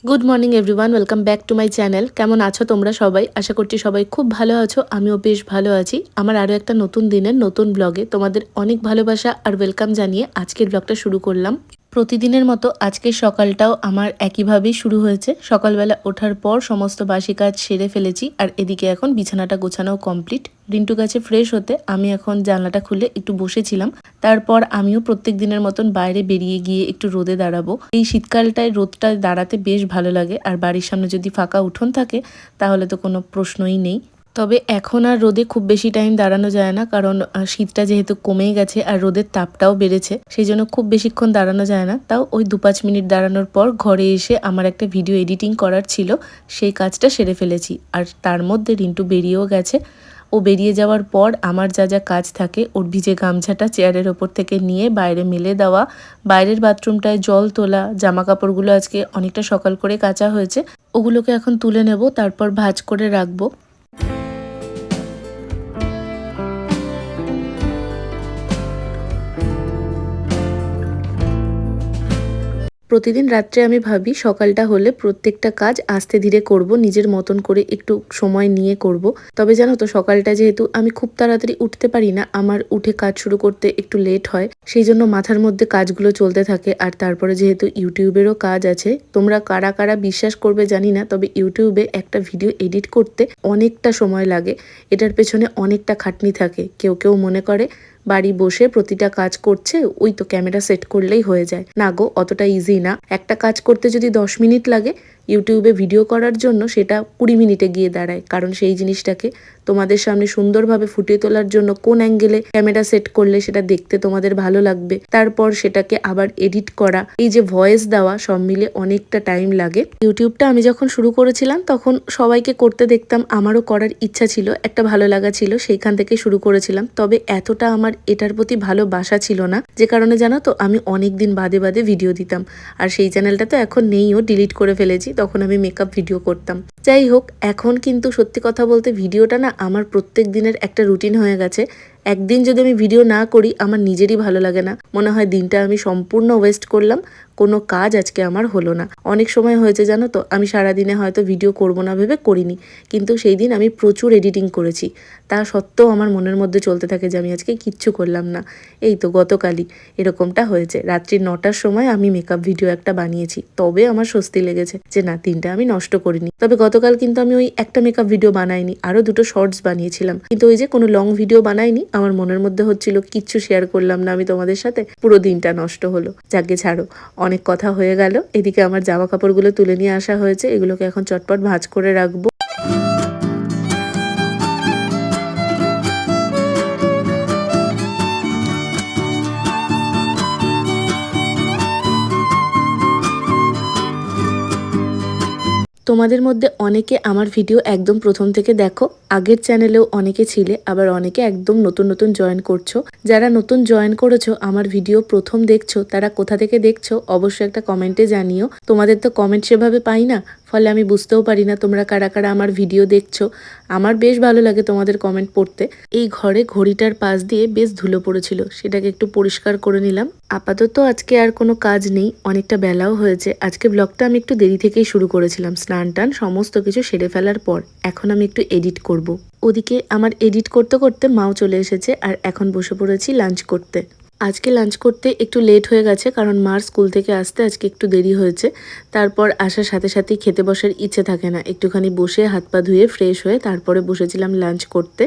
Good morning everyone, welcome back to my channel. কেমন আছো তোমরা সবাই? আশা করছি সবাই খুব ভালো আছো। আমিও বেশ ভালো আছি। আমার আরও একটা নতুন দিনের নতুন ব্লগে তোমাদের অনেক ভালোবাসা আর ওয়েলকাম জানিয়ে আজকের ব্লগটা শুরু করলাম। প্রতিদিনের মতো আজকের সকালটাও আমার একইভাবেই শুরু হয়েছে। সকালবেলা ওঠার পর সমস্ত বাসি কাজ সেরে ফেলেছি আর এদিকে এখন বিছানাটা গোছানোও কমপ্লিট। রিন্টু গাছে ফ্রেশ হতে আমি এখন জানলাটা খুলে একটু বসেছিলাম। তারপর আমিও প্রত্যেক দিনের মতন বাইরে বেরিয়ে গিয়ে একটু রোদে দাঁড়াবো। এই শীতকালটায় রোদটায় দাঁড়াতে বেশ ভালো লাগে, আর বাড়ির সামনে যদি ফাঁকা উঠোন থাকে তাহলে তো কোনো প্রশ্নই নেই। তবে এখন আর রোদে খুব বেশি টাইম দাঁড়ানো যায় না, কারণ শীতটা যেহেতু কমেই গেছে আর রোদের তাপটাও বেড়েছে, সেই জন্য খুব বেশিক্ষণ দাঁড়ানো যায় না। তাও ওই 2-5 মিনিট দাঁড়ানোর পর ঘরে এসে আমার একটা ভিডিও এডিটিং করার ছিল, সেই কাজটা সেরে ফেলেছি। আর তার মধ্যে রিন্টু বেরিয়েও গেছে। ও বেরিয়ে যাওয়ার পর আমার যা যা কাজ থাকে, ওর ভিজে গামছাটা চেয়ারের ওপর থেকে নিয়ে বাইরে মেলে দেওয়া, বাইরের বাথরুমটায় জল তোলা, জামা কাপড়গুলো আজকে অনেকটা সকাল করে কাচা হয়েছে, ওগুলোকে এখন তুলে নেব, তারপর ভাঁজ করে রাখবো। প্রতিদিন রাত্রে আমি ভাবি সকালটা হলে প্রত্যেকটা কাজ আস্তে ধীরে করব, নিজের মতন করে একটু সময় নিয়ে করব। তবে জানো তো, সকালটা যেহেতু আমি খুব তাড়াতাড়ি উঠতে পারি না, আমার উঠে কাজ শুরু করতে একটু লেট হয়, সেই জন্য মাথার মধ্যে কাজগুলো চলতে থাকে। আর তারপরে যেহেতু ইউটিউবেরও কাজ আছে, তোমরা কারা কারা বিশ্বাস করবে জানি না, তবে ইউটিউবে একটা ভিডিও এডিট করতে অনেকটা সময় লাগে। এটার পেছনে অনেকটা খাটনি থাকে। কেউ কেউ মনে করে বাড়ি বসে প্রতিটা কাজ করছে, ওই তো ক্যামেরা সেট করলেই হয়ে যায়। না গো, অতটা ইজি না। একটা কাজ করতে যদি 10 মিনিট লাগে, ইউটিউবে ভিডিও করার জন্য সেটা 20 মিনিটে গিয়ে দাঁড়ায়। কারণ সেই জিনিসটাকে তোমাদের সামনে সুন্দরভাবে ফুটিয়ে তোলার জন্য কোন অ্যাঙ্গেলে ক্যামেরা সেট করলে সেটা দেখতে তোমাদের ভালো লাগবে, তারপর সেটাকে আবার এডিট করা, এই যে ভয়েস দেওয়া, সব মিলে অনেকটা টাইম লাগে। ইউটিউবটা আমি যখন শুরু করেছিলাম তখন সবাইকে করতে দেখতাম, আমারও করার ইচ্ছা ছিল, একটা ভালো লাগা ছিল, সেইখান থেকে শুরু করেছিলাম। তবে এতটা আমার এটার প্রতি ভালোবাসা ছিল না, যে কারণে জানো তো আমি অনেক দিন বাদে বাদে ভিডিও দিতাম। আর সেই চ্যানেলটা তো এখন নেইও, ডিলিট করে ফেলেছি। তখন আমি মেকআপ ভিডিও করতাম। যাই হোক, এখন কিন্তু সত্যি কথা বলতে ভিডিওটা না আমার প্রত্যেক দিনের একটা রুটিন হয়ে গেছে। একদিন যদি আমি ভিডিও না করি আমার নিজেরই ভালো লাগে না, মনে হয় দিনটা আমি সম্পূর্ণ ওয়েস্ট করলাম, কোনো কাজ আজকে আমার হলো না। অনেক সময় হয়েছে জানো তো, আমি সারাদিনে হয়তো ভিডিও করব না ভেবে করিনি, কিন্তু সেই দিন আমি প্রচুর এডিটিং করেছি। তা সত্ত্বেও আমার মনের মধ্যে চলতে থাকে যে আমি আজকে কিচ্ছু করলাম না। এই তো গতকালই এরকমটা হয়েছে। রাত্রি 9টার সময় আমি মেকআপ ভিডিও একটা বানিয়েছি, তবে আমার স্বস্তি লেগেছে যে না, দিনটা আমি নষ্ট করিনি। তবে গতকাল কিন্তু আমি ওই একটা মেকআপ ভিডিও বানাইনি, আরও 2টো শর্টস বানিয়েছিলাম, কিন্তু ওই যে কোনো লং ভিডিও বানাইনি। আমার মনের মধ্যে হচ্ছিল কিচ্ছু শেয়ার করলাম না আমি তোমাদের সাথে, পুরো দিনটা নষ্ট হলো। যাকে ছাড়ো, অনেক কথা হয়ে গেল। এদিকে আমার জামা কাপড়গুলো তুলে নিয়ে আসা হয়েছে, এগুলোকে এখন চটপট ভাঁজ করে রাখবো। তোমাদের মধ্যে অনেকে আমার ভিডিও একদম প্রথম থেকে দেখো, আগের চ্যানেলেও অনেকে ছিলে, আবার অনেকে একদম নতুন নতুন জয়েন করছো। যারা নতুন জয়েন করেছো, আমার ভিডিও প্রথম দেখছো, তারা কোথা থেকে দেখছো অবশ্যই একটা কমেন্টে জানিও। তোমাদের তো কমেন্ট সেভাবে পাই না, ফলে আমি বুঝতেও পারি না তোমরা কারা কারা আমার ভিডিও দেখছো। আমার বেশ ভালো লাগে তোমাদের কমেন্ট পড়তে। এই ঘরে ঘড়িটার পাশ দিয়ে বেশ ধুলো পড়েছিল, সেটাকে একটু পরিষ্কার করে নিলাম। আপাতত আজকে আর কোনো কাজ নেই, অনেকটা বেলাও হয়েছে। আজকে ব্লগটা আমি একটু দেরি থেকেই শুরু করেছিলাম, স্নান টান সমস্ত কিছু সেরে ফেলার পর। এখন আমি একটু এডিট করব। ওদিকে আমার এডিট করতে করতে মাও চলে এসেছে, আর এখন বসে পড়েছি লাঞ্চ করতে। আজকে লাঞ্চ করতে একটু লেট হয়ে গেছে, কারণ মার স্কুল থেকে আসতে আজকে একটু দেরি হয়েছে। তারপর আসার সাথে সাথেই খেতে বসার ইচ্ছে থাকে না, একটুখানি বসে হাত পা ধুয়ে ফ্রেশ হয়ে তারপরে বসেছিলাম লাঞ্চ করতে।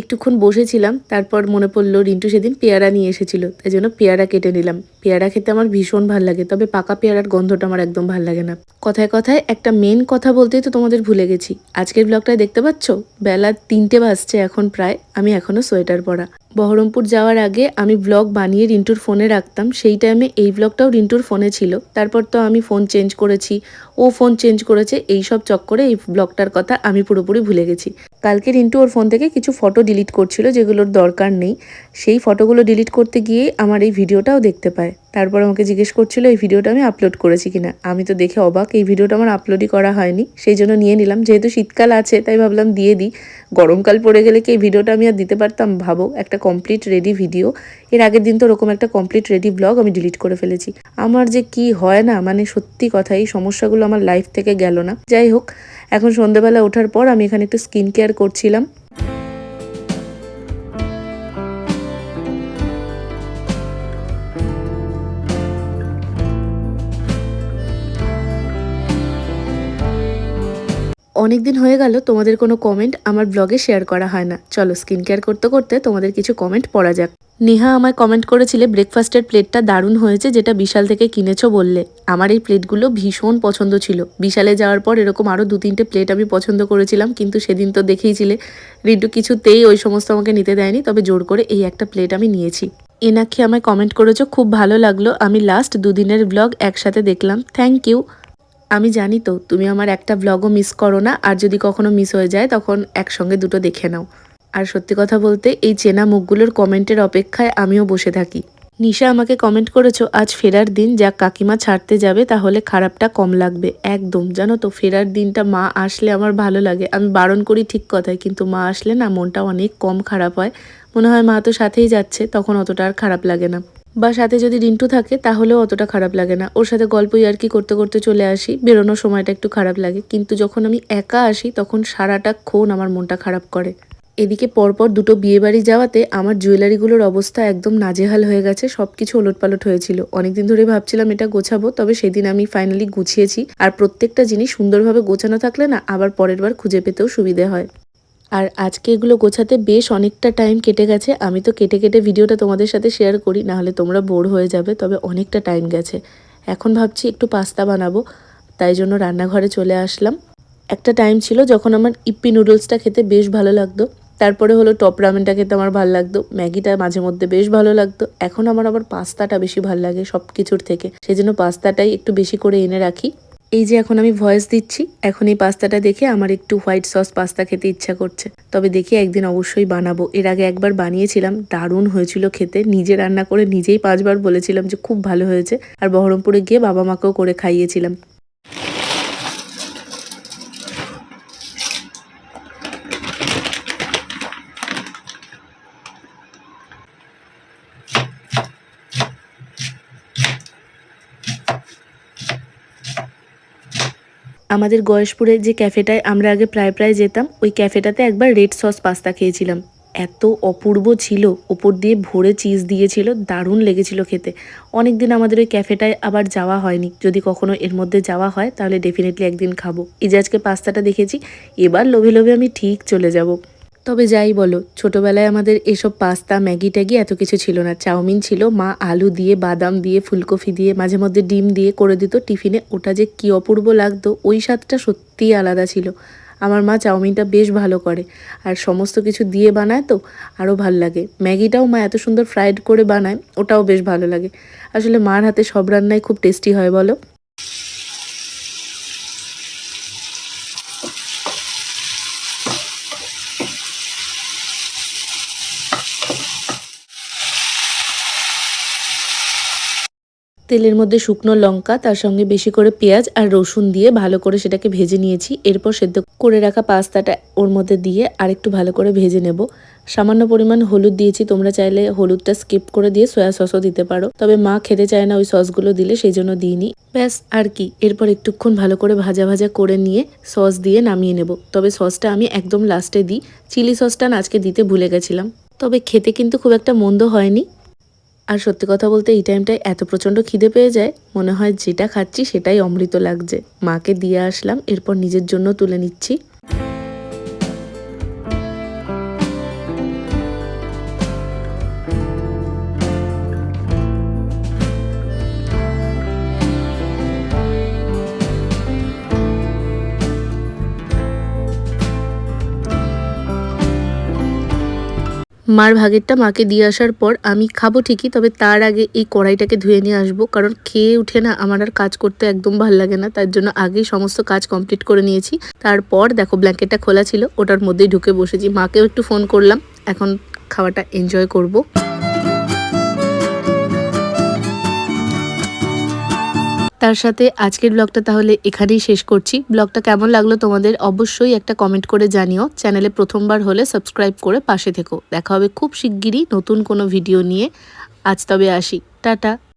একটুক্ষণ বসেছিলাম, তারপর মনে পড়লো রিন্টু সেদিন পেয়ারা নিয়ে এসেছিল, তাই জন্য পেয়ারা কেটে নিলাম। পেয়ারা খেতে আমার ভীষণ ভাল লাগে, তবে পাকা পেয়ারার গন্ধটা আমার একদম ভাল লাগে না। কথায় কথায় একটা মেন কথা বলতেই তো তোমাদের ভুলে গেছি। আজকের ব্লগটায় দেখতে পাচ্ছ বেলা 3টে বাজছে এখন প্রায়, আমি এখনো সোয়েটার পরা। বহরমপুর যাওয়ার আগে আমি ব্লগ বানিয়ে রিন্টুর ফোনে রাখতাম, সেই টাইমে এই ব্লগটাও রিন্টুর ফোনে ছিল। তারপর তো আমি ফোন চেঞ্জ করেছি, ও ফোন চেঞ্জ করেছে, এই সব চক্করে এই ব্লগটার কথা আমি পুরোপুরি ভুলে গেছি। কালকে রিন্টু ওর ফোন থেকে কিছু ফটো ডিলিট করছিল যেগুলোর দরকার নেই, সেই ফটোগুলো ডিলিট করতে গিয়েই আমার এই ভিডিওটাও দেখতে পায়। তারপর আমাকে জিজ্ঞেস করছিল এই ভিডিওটা আমি আপলোড করেছি কিনা। আমি তো দেখে অবাক, এই ভিডিওটা আমার আপলোডই করা হয়নি, সেই জন্য নিয়ে নিলাম। যেহেতু শীতকাল আছে তাই ভাবলাম দিয়ে দিই, গরমকাল পড়ে গেলে কি এই ভিডিওটা আমি আর দিতে পারতাম? ভাবো, একটা কমপ্লিট রেডি ভিডিও, এর আগের দিন তো ওরকম একটা কমপ্লিট রেডি ব্লগ আমি ডিলিট করে ফেলেছি। আমার যে কি হয় না, মানে সত্যি কথা, এই সমস্যাগুলো আমার লাইফ থেকে গেল না। যাই হোক, এখন সন্ধ্যাবেলা ওঠার পর আমি এখানে একটু স্কিন কেয়ার করছিলাম। অনেক দিন হয়ে গেল তোমাদের কোনো কমেন্ট আমার ব্লগে শেয়ার করা হয় না। চলো স্কিন কেয়ার করতে করতে তোমাদের কিছু কমেন্ট পড়া যাক। নেহা আমায় কমেন্ট করেছিলে ব্রেকফাস্টের প্লেটটা দারুণ হয়েছে, যেটা বিশাল থেকে কিনেছো বললে। আমার এই প্লেটগুলো ভীষণ পছন্দ ছিল। বিশালে যাওয়ার পর এরকম আরও 2-3টে প্লেট আমি পছন্দ করেছিলাম, কিন্তু সেদিন তো দেখেইছিলে রিন্টু কিছুতেই ওই সমস্ত আমাকে নিতে দেয়নি, তবে জোর করে এই একটা প্লেট আমি নিয়েছি। এনাক্ষী আমায় কমেন্ট করেছো খুব ভালো লাগলো, আমি লাস্ট 2 দিনের ব্লগ একসাথে দেখলাম, থ্যাংক ইউ। আমি জানি তো তুমি আমার একটা ব্লগও মিস করো না, আর যদি কখনো মিস হয়ে যায় তখন একসঙ্গে দুটো দেখে নাও। আর সত্যি কথা বলতে এই চেনা মুখগুলোর কমেন্টের অপেক্ষায় আমিও বসে থাকি। নিশা আমাকে কমেন্ট করেছো আজ ফেরার দিন, যা কাকিমা ছাড়তে যাবে তাহলে খারাপটা কম লাগবে। একদম, জানো তো ফেরার দিনটা মা আসলে আমার ভালো লাগে। আমি বারণ করি ঠিক কথাই, কিন্তু মা আসলে না মনটা অনেক কম খারাপ হয়। মনে হয় মা তো সাথেই যাচ্ছে, তখন অতটা আর খারাপ লাগে না। বা সাথে যদি রিন্টু থাকে তাহলেও অতটা খারাপ লাগে না, ওর সাথে গল্প ইয়ার্কি করতে করতে চলে আসি, বেরোনোর সময়টা একটু খারাপ লাগে। কিন্তু যখন আমি একা আসি তখন সারাটাক্ষণ আমার মনটা খারাপ করে। এদিকে পরপর 2টো বিয়েবাড়ি যাওয়াতে আমার জুয়েলারিগুলোর অবস্থা একদম নাজেহাল হয়ে গেছে, সব কিছু ওলটপালট হয়েছিল। অনেকদিন ধরে ভাবছিলাম এটা গোছাবো, তবে সেদিন আমি ফাইনালি গুছিয়েছি। আর প্রত্যেকটা জিনিস সুন্দরভাবে গোছানো থাকলে না আবার পরের বার খুঁজে পেতেও সুবিধে হয়। আর আজকে এগুলো গোছাতে বেশ অনেকটা টাইম কেটে গেছে। আমি তো কেটে কেটে ভিডিওটা তোমাদের সাথে শেয়ার করি, নাহলে তোমরা বোর হয়ে যাবে, তবে অনেকটা টাইম গেছে। এখন ভাবছি একটু পাস্তা বানাবো, তাই জন্য রান্নাঘরে চলে আসলাম। একটা টাইম ছিল যখন আমার ইপ্পি নুডলসটা খেতে বেশ ভালো লাগতো, তারপরে হলো টপ রামেনটা খেতে আমার ভালো লাগতো, ম্যাগিটা মাঝে মধ্যে বেশ ভালো লাগতো। এখন আমার আবার পাস্তাটা বেশি ভালো লাগে সব কিছুর থেকে, সেই জন্য পাস্তাটাই একটু বেশি করে এনে রাখি। এই যে এখন আমি ভয়েস দিচ্ছি, এখন এই পাস্তাটা দেখে আমার একটু হোয়াইট সস পাস্তা খেতে ইচ্ছা করছে। তবে দেখি একদিন অবশ্যই বানাবো। এর আগে একবার বানিয়েছিলাম, দারুণ হয়েছিল খেতে। নিজে রান্না করে নিজেই 5বার বলেছিলাম যে খুব ভালো হয়েছে, আর বহরমপুরে গিয়ে বাবা মাকেও করে খাইয়েছিলাম। আমাদের গয়েশপুরের যে ক্যাফেটায় আমরা আগে প্রায় যেতাম, ওই ক্যাফেটাতে একবার রেড সস পাস্তা খেয়েছিলাম। এত অপূর্ব ছিল, ওপর দিয়ে ভরে চিজ দিয়েছিল, দারুণ লেগেছিল খেতে। অনেক দিন আমাদের ওই ক্যাফেটায় আবার যাওয়া হয়নি, যদি কখনো এর মধ্যে যাওয়া হয় তাহলে ডেফিনেটলি একদিন খাবো। এই যে আজকে পাস্তাটা দেখেছি, এবার লোভে লোভে আমি ঠিক চলে যাব। তবে যাই বলো, ছোটবেলায় আমাদের এসব পাস্তা ম্যাগি ট্যাগি এত কিছু ছিল না। চাউমিন ছিল, মা আলু দিয়ে বাদাম দিয়ে ফুলকপি দিয়ে মাঝে মধ্যে ডিম দিয়ে করে দিত টিফিনে, ওটা যে কি অপূর্ব লাগতো, ওই স্বাদটা সত্যিই আলাদা ছিল। আমার মা চাউমিনটা বেশ ভালো করে, আর সমস্ত কিছু দিয়ে বানায় তো আরও ভাল লাগে। ম্যাগিটাও মা এত সুন্দর ফ্রাইড করে বানায়, ওটাও বেশ ভালো লাগে। আসলে মার হাতে সব রান্নাই খুব টেস্টি হয় বলো। তেলের মধ্যে শুকনো লঙ্কা, তার সঙ্গে বেশি করে পেঁয়াজ আর রসুন দিয়ে ভালো করে সেটাকে ভেজে নিয়েছি। এরপর সেদ্ধ করে রাখা পাস্তাটা ওর মধ্যে দিয়ে আরেকটু ভালো করে ভেজে নেব। সামান্য পরিমাণ হলুদ দিয়েছি, তোমরা চাইলে হলুদটা স্কিপ করে দিয়ে সয়া সসও দিতে পারো, তবে মা খেতে চায় না ওই সসগুলো দিলে, সেই জন্য দিইনি। ব্যাস আর কি। এরপর একটুক্ষণ ভালো করে ভাজা ভাজা করে নিয়ে সস দিয়ে নামিয়ে নেব। তবে সসটা আমি একদম লাস্টে দিই, চিলি সসটা না আজকে দিতে ভুলে গেছিলাম। তবে খেতে কিন্তু খুব একটা মন্দ হয়নি। আর সত্যি কথা বলতে এই টাইমটায় এত প্রচণ্ড খিদে পেয়ে যায়, মনে হয় যেটা খাচ্ছি সেটাই অমৃত লাগছে। মাকে দিয়ে আসলাম, এরপর নিজের জন্য তুলে নিচ্ছি। মার ভাগেরটা মাকে দিয়ে আসার পর আমি খাবো ঠিকই, তবে তার আগে এই কড়াইটাকে ধুয়ে নিয়ে আসবো, কারণ খেয়ে উঠে না আমার আর কাজ করতে একদম ভালো লাগে না। তার জন্য আগেই সমস্ত কাজ কমপ্লিট করে নিয়েছি। তারপর দেখো ব্ল্যাঙ্কেটটা খোলা ছিল, ওটার মধ্যেই ঢুকে বসেছি। মাকেও একটু ফোন করলাম, এখন খাওয়াটা এনজয় করব। তার সাথে আজকের ব্লগটা তাহলে এখানেই শেষ করছি। ব্লগটা কেমন লাগলো তোমাদের অবশ্যই একটা কমেন্ট করে জানিও। চ্যানেলে প্রথমবার হলে সাবস্ক্রাইব করে পাশে থেকো। দেখা হবে খুব শিগগিরই নতুন কোনো ভিডিও নিয়ে। আজ তবে আসি, টাটা।